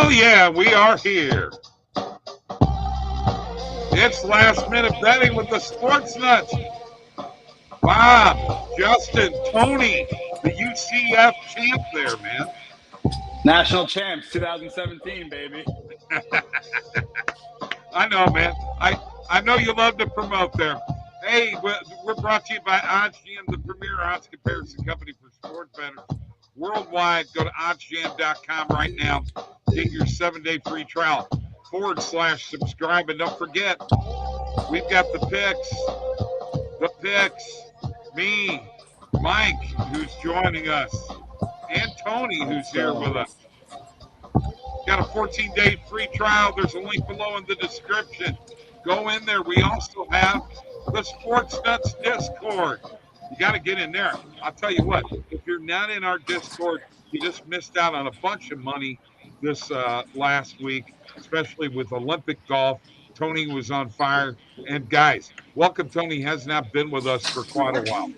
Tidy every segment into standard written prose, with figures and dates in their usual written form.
Hell yeah, we are here. It's last minute betting with the Sports Nuts. Bob, Justin, Tony, the UCF champ there, man. National champs 2017, baby. I know, man. I know you love to promote there. Hey, we're brought to you by OddsJam, the premier odds comparison company for sports bettors worldwide. Go to oddsjam.com right now. Get your 7-day free trial /subscribe. And don't forget, we've got the picks, me, Mike, who's joining us, and Tony, who's here with us. Got a 14-day free trial. There's a link below in the description. Go in there. We also have the Sports Nuts Discord. You got to get in there. I'll tell you what, if you're not in our Discord, you just missed out on a bunch of money this last week, especially with Olympic golf. Tony was on fire. And guys, welcome. Tony has not been with us for quite a while.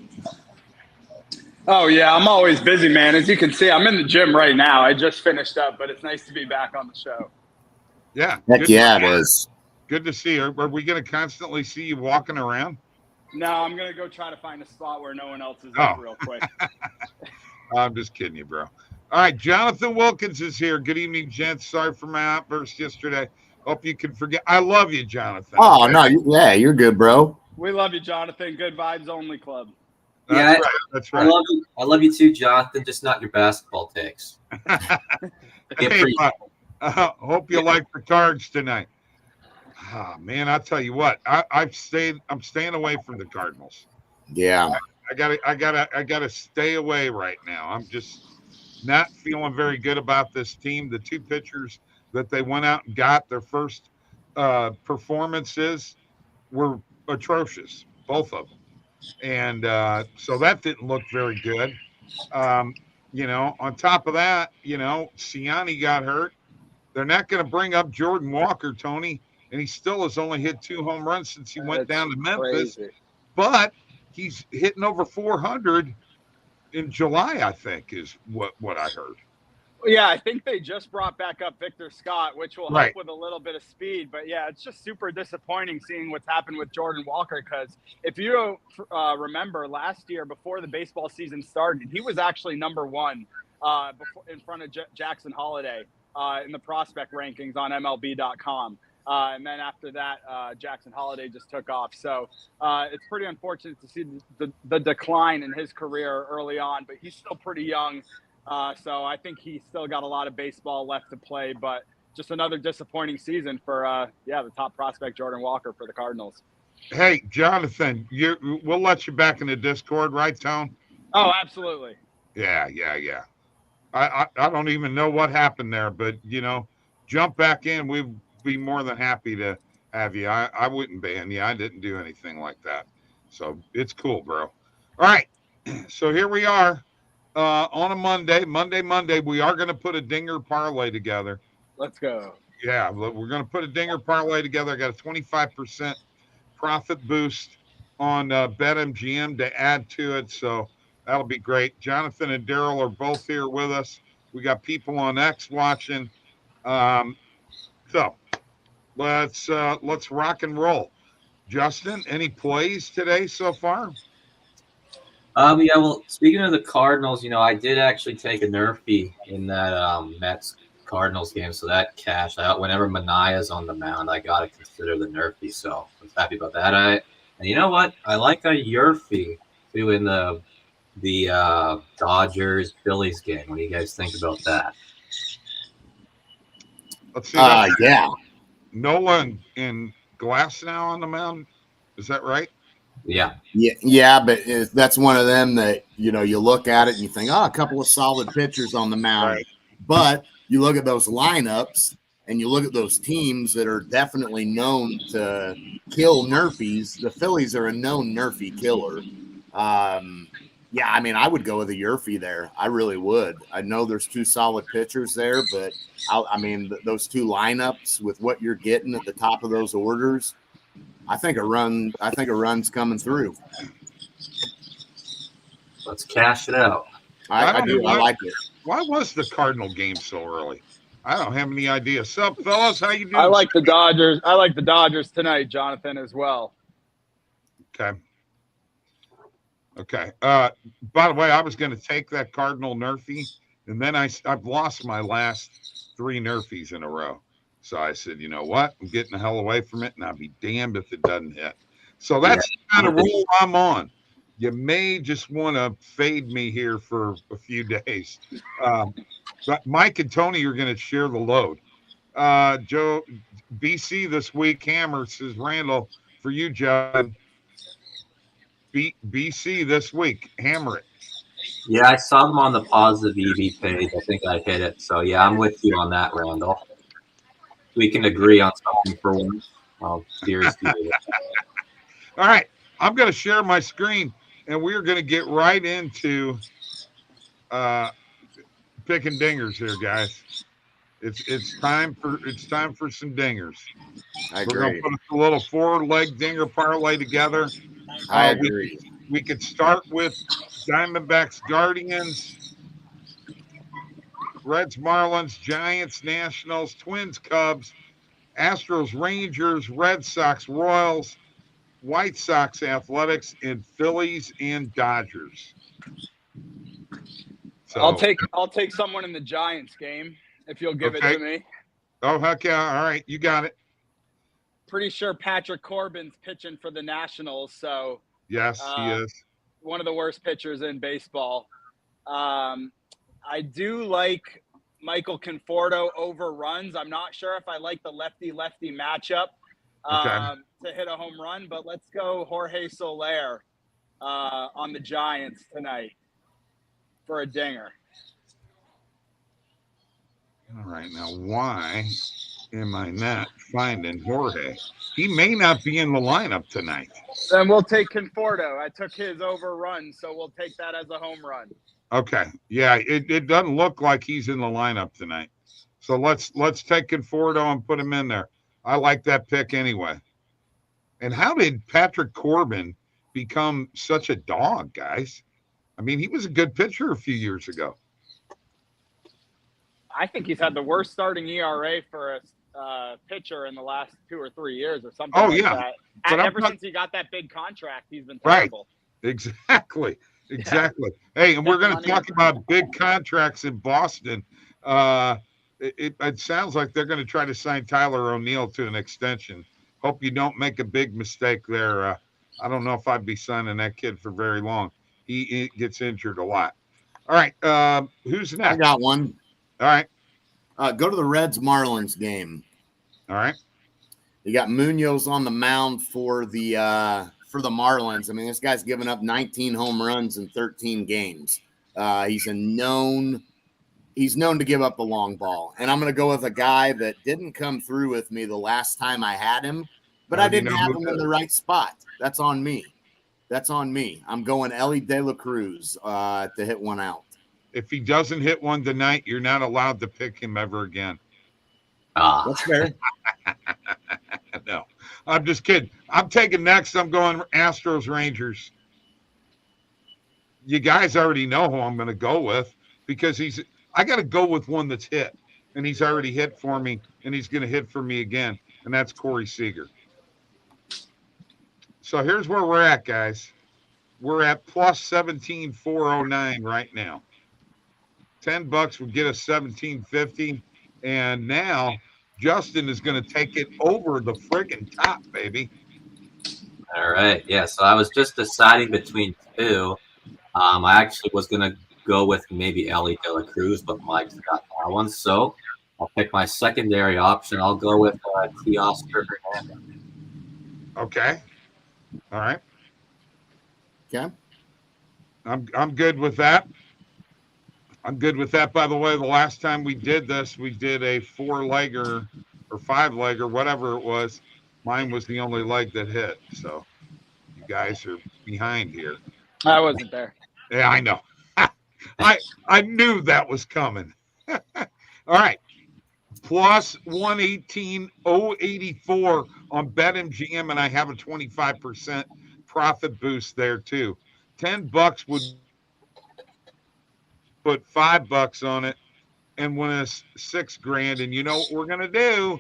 Oh, yeah, I'm always busy, man. As you can see, I'm in the gym right now. I just finished up, but it's nice to be back on the show. Yeah. Heck yeah, it is. Good to see you. Are we going to constantly see you walking around? No, I'm going to go try to find a spot where no one else is up real quick. I'm just kidding you, bro. All right, Jonathan Wilkins is here. Good evening, gents. Sorry for my outburst yesterday. Hope you can forget. I love you, Jonathan. Oh, no, yeah, you're good, bro. We love you, Jonathan. Good vibes only club. That's right. That's right. I love you too, Jonathan. Just not your basketball takes. Hey, hope you like the Cards tonight. Oh, man, I'll tell you what. I'm staying away from the Cardinals. Yeah. I gotta stay away right now. I'm just not feeling very good about this team. The two pitchers that they went out and got, their first performances were atrocious, both of them. And so that didn't look very good. On top of that, Siani got hurt. They're not going to bring up Jordan Walker, Tony, and he still has only hit 2 home runs since he went down to Memphis. Crazy. But he's hitting over 400 in July, I think, is what I heard. Yeah, I think they just brought back up Victor Scott, which will help with a little bit of speed. But, yeah, it's just super disappointing seeing what's happened with Jordan Walker because if you remember last year before the baseball season started, he was actually number 1 in front of Jackson Holiday in the prospect rankings on MLB.com. And then after that, Jackson Holiday just took off. So it's pretty unfortunate to see the decline in his career early on, but he's still pretty young. So I think he's still got a lot of baseball left to play, but just another disappointing season for, the top prospect, Jordan Walker, for the Cardinals. Hey, Jonathan, we'll let you back in the Discord, right, Tone? Oh, absolutely. Yeah. I don't even know what happened there, but, jump back in. We'd be more than happy to have you. I wouldn't ban you. I didn't do anything like that. So it's cool, bro. All right. So here we are. On a Monday, we are going to put a dinger parlay together. Let's go. Yeah, we're going to put a dinger parlay together. I got a 25% profit boost on BetMGM to add to it, so that'll be great. Jonathan and Daryl are both here with us. We got people on X watching. So let's rock and roll. Justin, any plays today so far? Yeah, well, speaking of the Cardinals, I did actually take a nerfy in that Mets Cardinals game, so that cashed out. Whenever Manaea's on the mound, I got to consider the nerfy, so I was happy about that. And you know what? I like a Yerfy too in the Dodgers Phillies game. What do you guys think about that? Let's see. Yeah. Nola and Glass now on the mound. Is that right? Yeah, but that's one of them that, you look at it and you think, a couple of solid pitchers on the mound. Right. But you look at those lineups and you look at those teams that are definitely known to kill nerfies. The Phillies are a known nerfy killer. I would go with a Yerfy there. I really would. I know there's 2 solid pitchers there, but those 2 lineups with what you're getting at the top of those orders, I think a run's coming through. Let's cash it out. I do. I like it. Why was the Cardinal game so early? I don't have any idea. Sup, fellas? How you doing? I like the Dodgers. I like the Dodgers tonight, Jonathan, as well. Okay. Okay. By the way, I was going to take that Cardinal Nerfy, and then I've lost my last 3 Nerfies in a row. So I said, you know what? I'm getting the hell away from it, and I'll be damned if it doesn't hit. So that's the kind of rule I'm on. You may just want to fade me here for a few days. But Mike and Tony are going to share the load. Joe, BC this week, Hammer, says Randall, for you, John. BC this week, hammer it. Yeah, I saw them on the positive EV page. I think I hit it. So, yeah, I'm with you on that, Randall. We can agree on something for once. Cheers to you. All right. I'm going to share my screen, and we're going to get right into picking dingers here, guys. It's time for some dingers. I We're going to put a little 4-leg dinger parlay together. I agree. We could start with Diamondbacks, Guardians, Reds, Marlins, Giants, Nationals, Twins, Cubs, Astros, Rangers, Red Sox, Royals, White Sox, Athletics, and Phillies and Dodgers. So I'll take someone in the Giants game if you'll give it to me. Oh, heck yeah. All right, you got it. Pretty sure Patrick Corbin's pitching for the Nationals, so yes, he is one of the worst pitchers in baseball. I do like Michael Conforto over runs. I'm not sure if I like the lefty-lefty matchup to hit a home run, but let's go Jorge Soler on the Giants tonight for a dinger. All right, now why am I not finding Jorge? He may not be in the lineup tonight. Then we'll take Conforto. I took his overrun, so we'll take that as a home run. Okay. Yeah, it doesn't look like he's in the lineup tonight. So let's take Conforto and put him in there. I like that pick anyway. And how did Patrick Corbin become such a dog, guys? I mean, he was a good pitcher a few years ago. I think he's had the worst starting ERA for a pitcher in the last 2 or 3 years or something that. But ever since he got that big contract, he's been terrible. Right. Exactly. Hey, and we're going to talk about big contracts in Boston. It sounds like they're going to try to sign Tyler O'Neill to an extension. Hope you don't make a big mistake there. I don't know if I'd be signing that kid for very long. He gets injured a lot. All right. Who's next? I got one. All right. Go to the Reds Marlins game. All right. You got Munoz on the mound for the Marlins. I mean, this guy's given up 19 home runs in 13 games. He's known to give up the long ball. And I'm going to go with a guy that didn't come through with me the last time I had him, but I didn't have him in the right spot. That's on me. I'm going Ellie De La Cruz to hit one out. If he doesn't hit one tonight, you're not allowed to pick him ever again. That's fair. No, I'm just kidding. I'm taking next. I'm going Astros Rangers. You guys already know who I'm going to go with because I got to go with one that's hit, and he's already hit for me, and he's going to hit for me again, and that's Corey Seager. So here's where we're at, guys. We're at plus 17,409 right now. $10 would get us 1750, and now Justin is going to take it over the friggin' top, baby. All right, yeah. So I was just deciding between two. I actually was going to go with maybe Ellie De La Cruz, but Mike's got that one, so I'll pick my secondary option. I'll go with Teoscar Hernandez. Okay. All right. Okay. I'm good with that. I'm good with that. By the way, the last time we did this, we did a 4-legger or 5-legger, whatever it was. Mine was the only leg that hit. So you guys are behind here. I wasn't there. Yeah, I know. I knew that was coming. All right. Plus 118,084 on BetMGM, and I have a 25% profit boost there too. $10 would put $5 on it, and win us $6,000. And you know what we're going to do?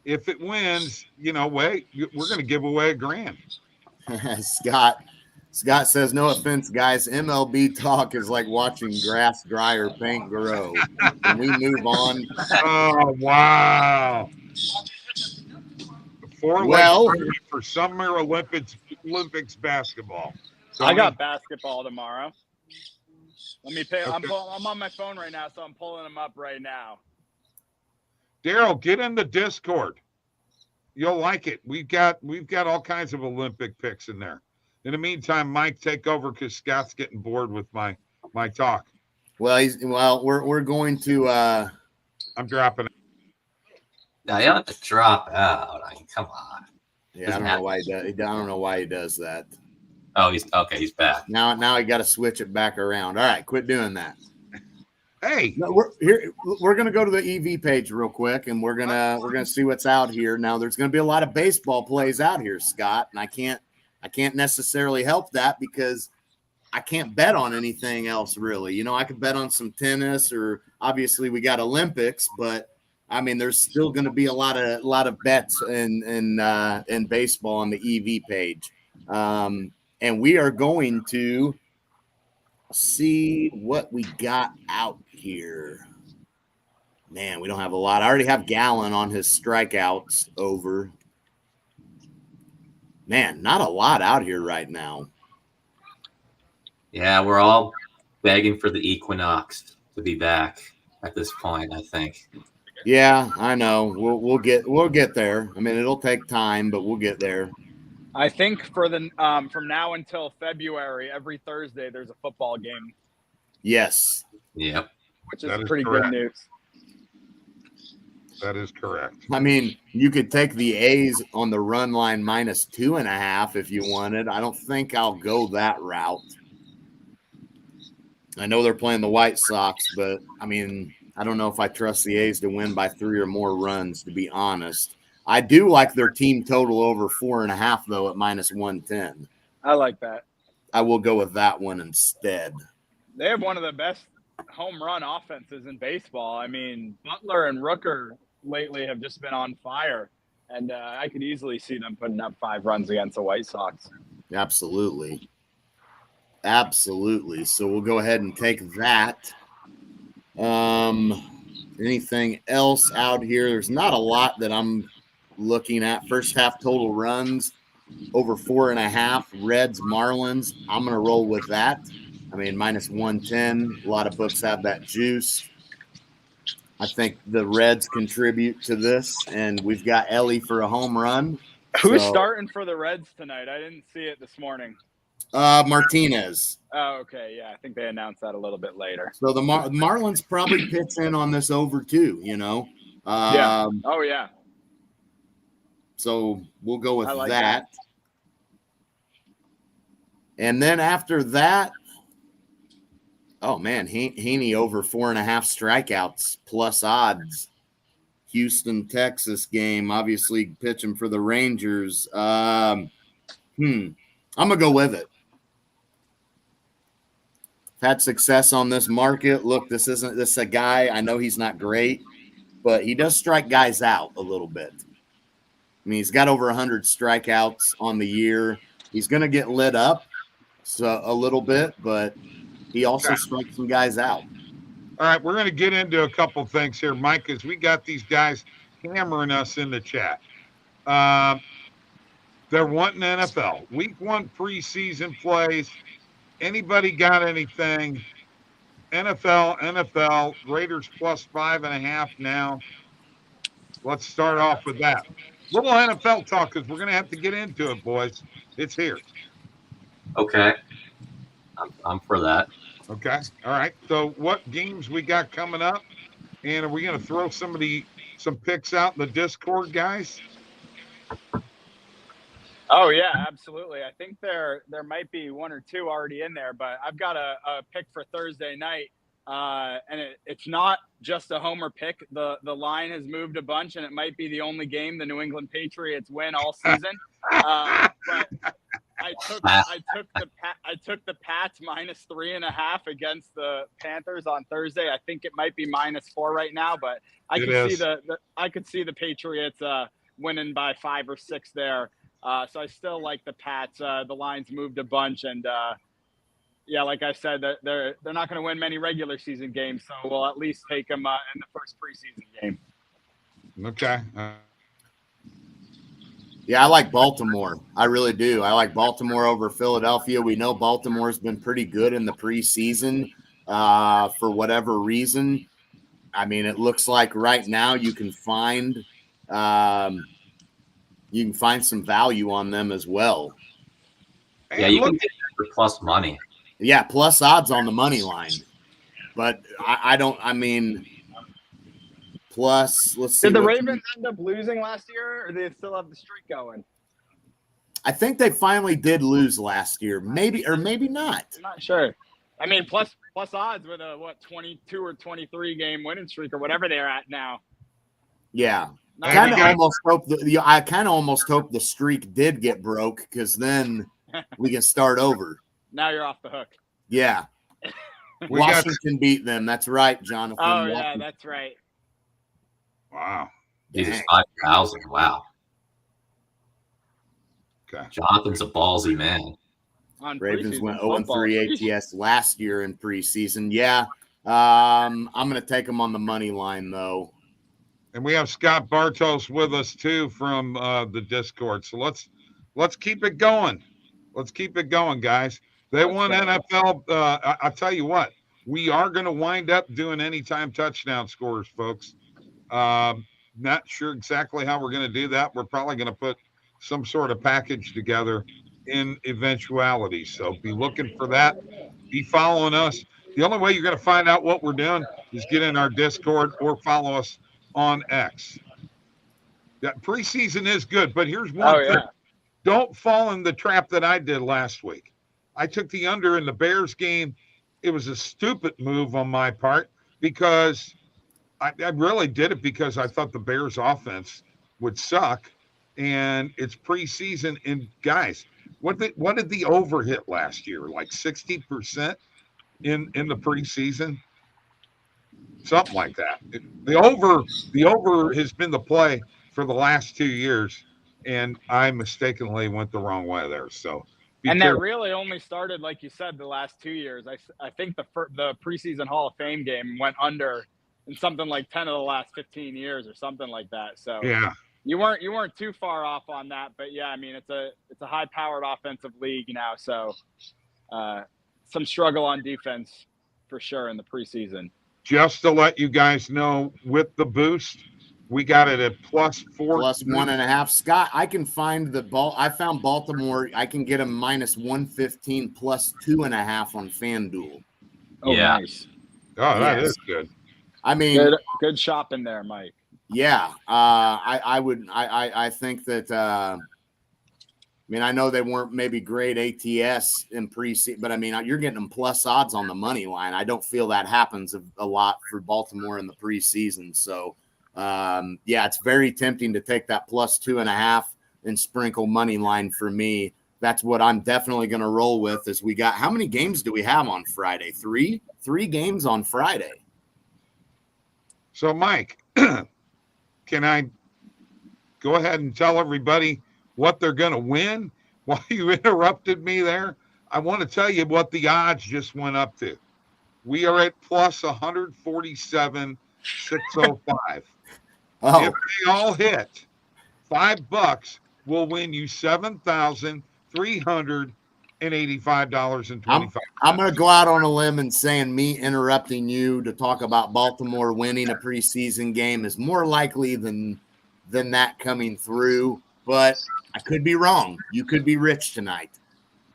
If it wins, we're going to give away $1,000. Scott says, no offense, guys. MLB talk is like watching grass dry or paint grow. Can we move on? Oh, wow. For Summer Olympics basketball. I got basketball tomorrow. Let me pay. Okay. I'm on my phone right now, so I'm pulling them up right now. Daryl, get in the Discord. You'll like it. We've got all kinds of Olympic picks in there. In the meantime, Mike, take over because Scott's getting bored with my talk. Well, we're going to. I'm dropping it. No, you don't have to drop out. I mean, come on. Yeah, I don't know why he does. I don't know why he does that. Oh, he's back. Now I got to switch it back around. All right, quit doing that. Hey, no, we're gonna go to the EV page real quick, and we're gonna see what's out here. Now, there's gonna be a lot of baseball plays out here, Scott, and I can't necessarily help that because I can't bet on anything else really. I could bet on some tennis, or obviously we got Olympics, but I mean, there's still going to be a lot of bets in baseball on the EV page. And we are going to see what we got out here. Man, we don't have a lot. I already have Gallen on his strikeouts over. Man, not a lot out here right now. Yeah, we're all begging for the equinox to be back at this point, I think. Yeah, I know. We'll get there. I mean, it'll take time, but we'll get there. I think for the from now until February, every Thursday there's a football game. Yes. Yep. Which is pretty good news. That is correct. I mean, you could take the A's on the run line -2.5 if you wanted. I don't think I'll go that route. I know they're playing the White Sox, but I mean, I don't know if I trust the A's to win by 3 or more runs, to be honest. I do like their team total over 4.5, though, at -110. I like that. I will go with that one instead. They have one of the best home run offenses in baseball. I mean, Butler and Rooker lately have just been on fire, and I could easily see them putting up 5 runs against the White Sox. Absolutely. So we'll go ahead and take that. Anything else out here? There's not a lot that I'm looking at. First half total runs over 4.5. Reds, Marlins. I'm going to roll with that. I mean, -110. A lot of books have that juice. I think the Reds contribute to this, and we've got Ellie for a home run. Who's starting for the Reds tonight? I didn't see it this morning. Martinez. Oh, okay. Yeah, I think they announced that a little bit later. So the Marlins probably pitch in on this over too, Yeah. Oh, yeah. So we'll go with that. And then after that, oh, man, Heaney over 4.5 strikeouts plus odds. Houston, Texas game, obviously pitching for the Rangers. I'm going to go with it. Had success on this market. Look, this is a guy, I know he's not great, but he does strike guys out a little bit. I mean, he's got over 100 strikeouts on the year. He's going to get lit up a little bit, but he also strikes some guys out. All right, we're going to get into a couple things here, Mike, because we got these guys hammering us in the chat. They're wanting NFL. Week 1 preseason plays. Anybody got anything? NFL, Raiders plus 5.5 now. Let's start off with that. Little NFL talk because we're going to have to get into it, boys. It's here. Okay. I'm for that. Okay. All right. So what games we got coming up? And are we going to throw some picks out in the Discord, guys? Oh, yeah, absolutely. I think there might be 1 or 2 already in there, but I've got a pick for Thursday night, and it's not just a homer pick. The line has moved a bunch, and it might be the only game the New England Patriots win all season. But I took the Pats -3.5 against the Panthers on Thursday. I think it might be -4 right now, but I could see the Patriots winning by 5 or 6 there. So I still like the Pats. The lines moved a bunch, and yeah, like I said, they're not going to win many regular season games, so we'll at least take them in the first preseason game. Okay. Yeah, I like Baltimore. I really do. I like Baltimore over Philadelphia. We know Baltimore's been pretty good in the preseason for whatever reason. I mean, it looks like right now you can find some value on them as well. Yeah, you can get that for plus money. Yeah, plus odds on the money line. But I mean, plus, let's see. Did the Ravens end up losing last year, or do they still have the streak going? I think they finally did lose last year. Maybe or maybe not. I'm not sure. I mean, plus odds with a 22 or 23 game winning streak or whatever they're at now. Yeah. I kind of almost hope the streak did get broke, because then we can start over. Now you're off the hook. Yeah. Washington beat them. That's right, Jonathan. Oh, yeah, that's right. Wow. Jesus, 5,000. Wow. Okay. Jonathan's a ballsy man. Ravens went 0-3 ATS last year in preseason. Yeah. I'm going to take them on the money line, though. And we have Scott Bartos with us, too, from the Discord. So let's keep it going. Let's keep it going, guys. They won NFL. I'll tell you what. We are going to wind up doing anytime touchdown scores, folks. Not sure exactly how we're going to do that. We're probably going to put some sort of package together in eventuality. So be looking for that. Be following us. The only way you're going to find out what we're doing is get in our Discord or follow us on X. That preseason is good, but here's one thing. Don't fall in the trap that I did last week. I took the under in the Bears game. It was a stupid move on my part, because I really did it because I thought the Bears offense would suck, and it's preseason. And guys, what did the over hit last year? Like 60% in the preseason, something like that. The over has been the play for the last 2 years, and I mistakenly went the wrong way there. So. That really only started, like you said, the last 2 years. I think the preseason Hall of Fame game went under in something like 10 of the last 15 years or something like that. So yeah, you weren't too far off on that. But yeah, I mean, it's a high-powered offensive league now, so some struggle on defense for sure in the preseason. Just to let you guys know, with the boost, we got it at +4, +1.5. Scott, I can find the ball. I found Baltimore. I can get them -115 +2.5 on FanDuel. Oh, yeah. Nice. Oh, that is good. I mean, good shopping there, Mike. Yeah, I think that. I mean, I know they weren't maybe great ATS in preseason, but I mean, you're getting them plus odds on the money line. I don't feel that happens a lot for Baltimore in the preseason. So. Yeah, it's very tempting to take that +2.5 and sprinkle money line for me. That's what I'm definitely going to roll with. As we got, how many games do we have on Friday? Three games on Friday. So, Mike, can I go ahead and tell everybody what they're going to win while you interrupted me there? I want to tell you what the odds just went up to. We are at +147,605. Oh. If they all hit, $5 will win you $7,385.25. I'm going to go out on a limb and saying me interrupting you to talk about Baltimore winning a preseason game is more likely than that coming through. But I could be wrong. You could be rich tonight.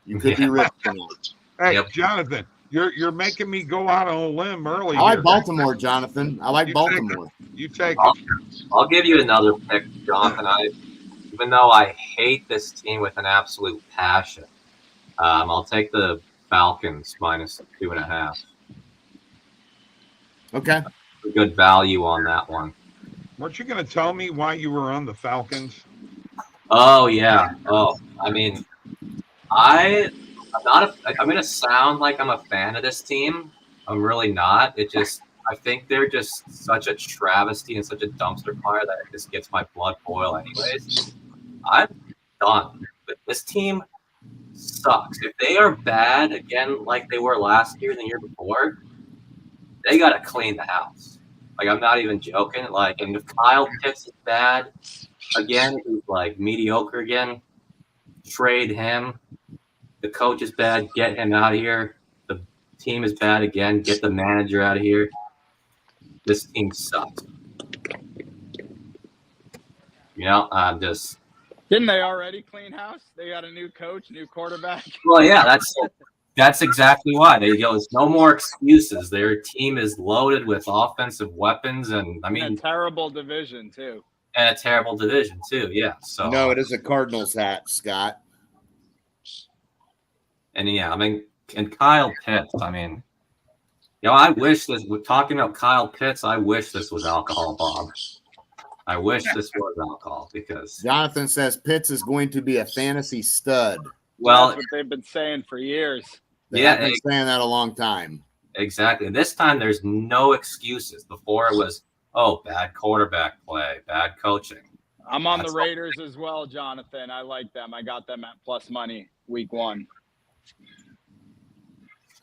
You could be rich tonight. Hey, Jonathan. You're making me go out on a limb early. I like Baltimore, Jonathan. I like Baltimore. You take it. I'll give you another pick, Jonathan. Even though I hate this team with an absolute passion, I'll take the Falcons -2.5. Okay. Good value on that one. Weren't you going to tell me why you were on the Falcons? Oh, yeah. Oh, I mean, I'm going to sound like I'm a fan of this team. I'm really not. I think they're just such a travesty and such a dumpster fire that it just gets my blood boil anyways. I'm done. But this team sucks. If they are bad again like they were last year and the year before, they got to clean the house. Like, I'm not even joking. Like, and if Kyle Pitts is bad again, he's like mediocre again, trade him. The coach is bad, get him out of here. The team is bad again, get the manager out of here. This team sucks. You know, I'm just. Didn't they already clean house? They got a new coach, new quarterback. Well, yeah, that's exactly why. There's no more excuses. Their team is loaded with offensive weapons, and I mean, a terrible division too. And a terrible division too. Yeah. So no, it is a Cardinals hat, Scott. And yeah, I mean, and Kyle Pitts. I mean, I wish this. We're talking about Kyle Pitts. I wish this was alcohol, Bob. I wish this was alcohol because Jonathan says Pitts is going to be a fantasy stud. Well, that's what they've been saying for years. They've been saying that a long time. Exactly. This time there's no excuses. Before it was, bad quarterback play, bad coaching. I'm on the Raiders as well, Jonathan. I like them. I got them at plus money week 1.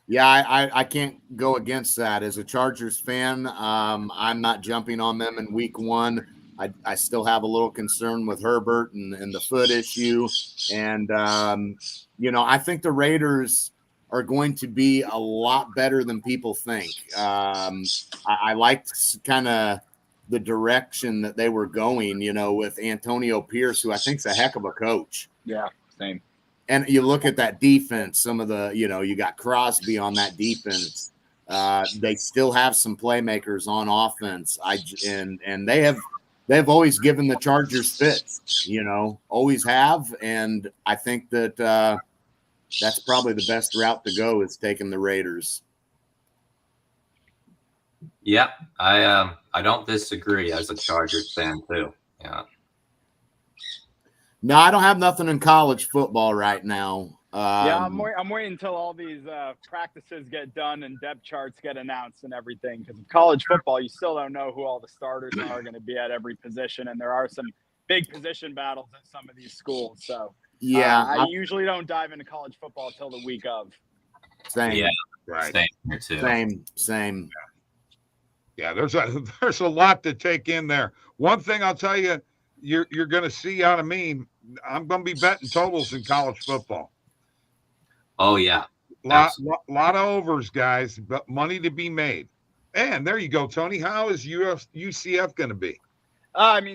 Yeah, I can't go against that. As a Chargers fan, I'm not jumping on them in week 1. I still have a little concern with Herbert and the foot issue. And, I think the Raiders are going to be a lot better than people think. I liked kind of the direction that they were going, with Antonio Pierce, who I think is a heck of a coach. Yeah, same. And you look at that defense, some of the, you got Crosby on that defense. They still have some playmakers on offense. And they've always given the Chargers fits, always have. And I think that that's probably the best route to go is taking the Raiders. Yeah, I don't disagree as a Chargers fan too. Yeah. No, I don't have nothing in college football right now. I'm waiting until all these practices get done and depth charts get announced and everything. Because in college football, you still don't know who all the starters are going to be at every position, and there are some big position battles at some of these schools. So yeah, I usually don't dive into college football until the week of. Same. Yeah, right. Same here too. Same. Yeah, there's a lot to take in there. One thing I'll tell you, you're going to see out of me, I'm going to be betting totals in college football. Oh, yeah. Lot of overs, guys, but money to be made. And there you go, Tony. How is UCF going to be?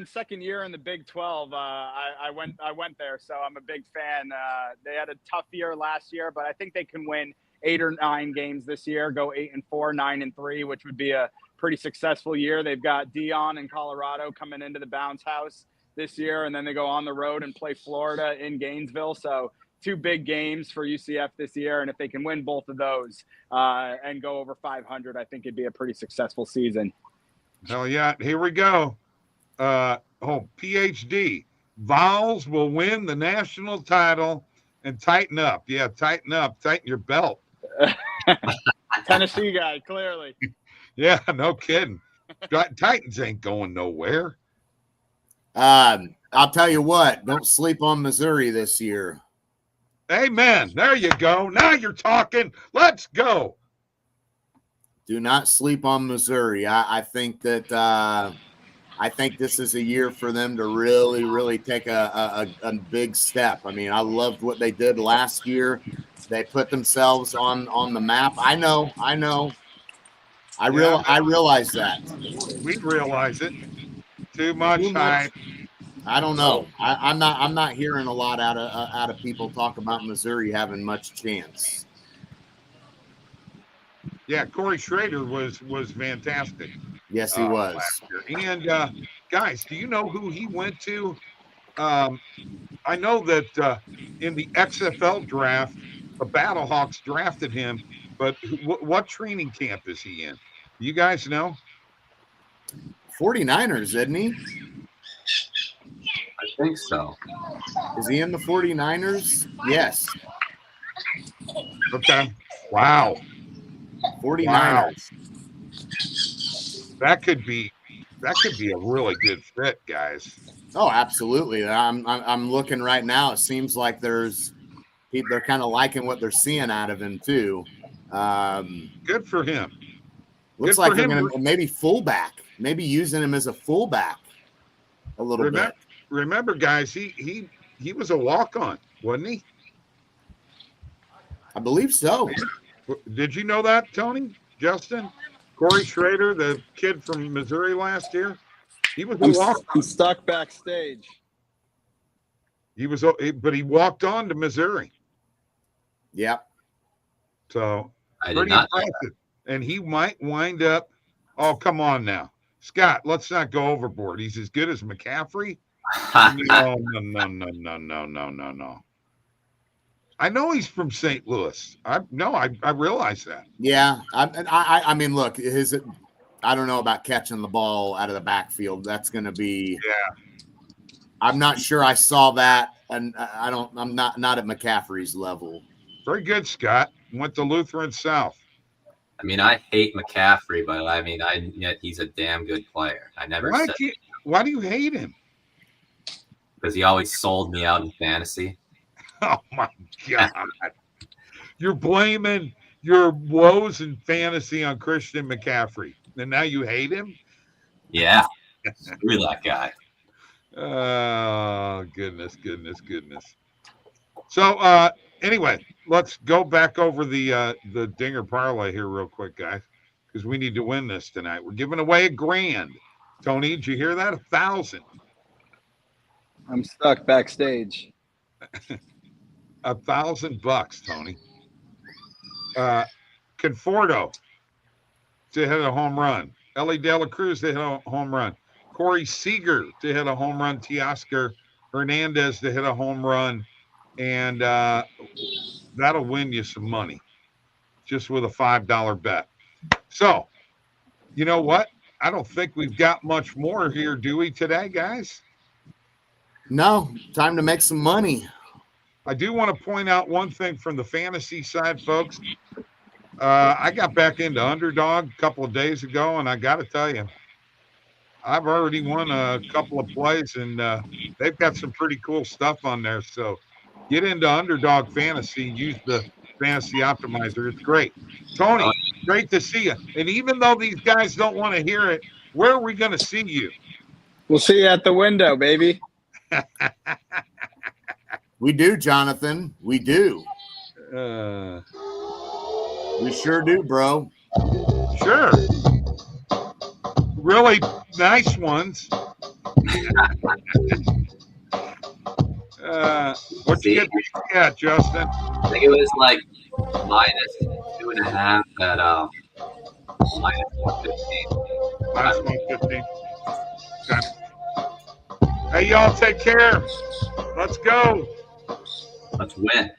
Second year in the Big 12. I went there, so I'm a big fan. They had a tough year last year, but I think they can win 8 or 9 games this year, go 8-4, 9-3, which would be a pretty successful year. They've got Dion in Colorado coming into the bounce house this year, and then they go on the road and play Florida in Gainesville. So 2 big games for UCF this year, and if they can win both of those and go over 500, I think it'd be a pretty successful season. Hell yeah. Here we go. PhD. Vols will win the national title and tighten up. Yeah, tighten up. Tighten your belt. Tennessee guy, clearly. Yeah, no kidding. Titans ain't going nowhere. I'll tell you what, don't sleep on Missouri this year. Amen. There you go. Now you're talking. Let's go. Do not sleep on Missouri. I think that I think this is a year for them to really, really take a big step. I mean, I loved what they did last year. They put themselves on the map. I know. I realize that. We realize it. Too much hype. I don't know. I'm not hearing a lot out of people talk about Missouri having much chance. Yeah, Corey Schrader was fantastic. Yes, he was. Last year. And guys, do you know who he went to? I know that in the XFL draft, the Battlehawks drafted him, but what training camp is he in? You guys know? 49ers, isn't he? I think so. Is he in the 49ers? Yes. Okay. Wow. 49ers. Wow. That could be a really good fit, guys. Oh, absolutely. I'm looking right now. It seems like they're kind of liking what they're seeing out of him too. Good for him. Looks like they're going to maybe fullback, maybe using him as a fullback a little bit. Remember, guys, he was a walk-on, wasn't he? I believe so. Did you know that, Tony? Justin? Corey Schrader, the kid from Missouri last year? He was a walk-on. I'm stuck backstage. But he walked on to Missouri. Yep. So I pretty did not impressive. And he might wind up. Oh, come on now, Scott. Let's not go overboard. He's as good as McCaffrey. No. I know he's from St. Louis. I realize that. Yeah. I mean, look, I don't know about catching the ball out of the backfield. That's going to be. Yeah. I'm not sure I saw that, and I'm not at McCaffrey's level. Very good, Scott. Went to Lutheran South. I mean, I hate McCaffrey, but yet he's a damn good player. Why do you hate him? Because he always sold me out in fantasy. Oh my God! You're blaming your woes in fantasy on Christian McCaffrey, and now you hate him? Yeah, screw that guy. Oh goodness. So anyway, let's go back over the Dinger parlay here real quick, guys, because we need to win this tonight. We're giving away $1,000. Tony, did you hear that? 1,000. I'm stuck backstage. $1,000, Tony. Conforto to hit a home run. Ellie De La Cruz to hit a home run. Corey Seager to hit a home run. Teoscar Hernandez to hit a home run. And that'll win you some money just with a $5 bet. So, you know what? I don't think we've got much more here, do we, today, guys? No, time to make some money. I do want to point out one thing from the fantasy side, folks. I got back into Underdog a couple of days ago, and I got to tell you, I've already won a couple of plays, and they've got some pretty cool stuff on there. So get into Underdog Fantasy. Use the Fantasy Optimizer. It's great. Tony, great to see you. And even though these guys don't want to hear it, where are we going to see you? We'll see you at the window, baby. We do, Jonathan. We do. We sure do, bro. Sure. Really nice ones. What you get, Justin? I think it was like -2.5 at -115. -115. Okay. Hey, y'all, take care. Let's go. Let's win.